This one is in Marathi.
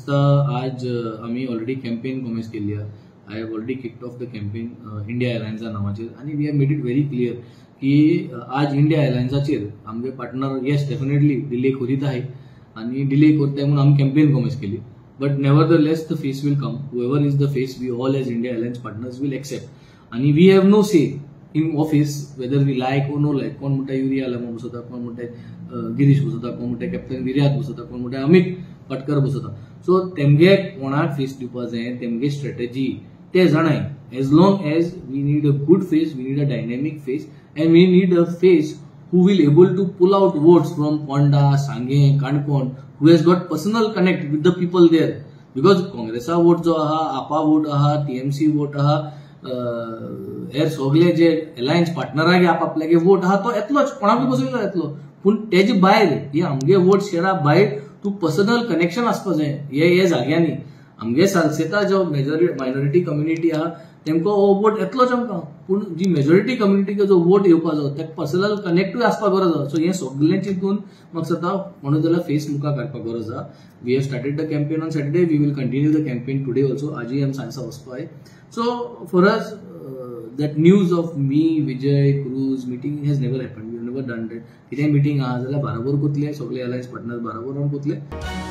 आज आम्ही ऑलरेडी कॅम्पेन कॉमेस केली आहे. I have already kicked off the campaign India एअरलायन्सा नावाचेर आणि we have made it very clear की आज इंडिया एअरलायन्साचेर आमचे पार्टनर येस डेफिनेटली डिले करीत आहे आणि डिले करताय म्हणून आम्ही कॅम्पेन कॉमेस केली. But nevertheless the face will come. Whoever is the face we all as India airlines partners will accept आणि we have no say in office whether we like or no लायक. कोण म्हणटा युरिया लामा बसता, कोण म्हणटा गिरीश बसता, कोण म्हणटा कॅप्टन विर्यात बसता, कोण म्हणटा अमित पटकर बसता. सो तेमगे कोणाक फेस दिवपा जाय, तेमगे स्ट्रॅटेजी ते जाणाय. As long as we need a good face, we need a dynamic face and we need a face who will able to pull out votes from Ponda, Sange, Kankon, who has got personal connect with the people there. Because Congress vote जो आहा, APA vote आहा, TMC vote आहा, एर सगळे जे अलायन्स पार्टनरांगे आपल्यागे वोट आहा तो येतलोच, कोणाक बसयलो येतलो. पूण तेजे भायर हे आमगे वोट शेरा भायर तू पर्सनल कनेक्शन आसपा जाय. हे जाग्यांनी आमगे सालसेता जो मायनॉरिटी कम्युनिटी आहा तेमको वोट येतलोच आमकां. पूण जी मेजॉरिटी कम्युनिटीक जो वोट येवपा जाय तेका पर्सनल कनेक्टूय आसपाक गरज आसा. सो हे सगळें चिंतून म्हाका दिसता म्हणून जाल्यार फेस मुखार काडपाक गरज आसा. We have started the campaign on Saturday. We will continue the campaign today also. आजूय आमी सांजचा वचपाय. So for us that news of me, Vijay, Cruz meeting has never happened. We have never done that. कितें meeting आहा जाल्यार बरोबर करतले, सगळे alliance partners बरोबर रावन करतले.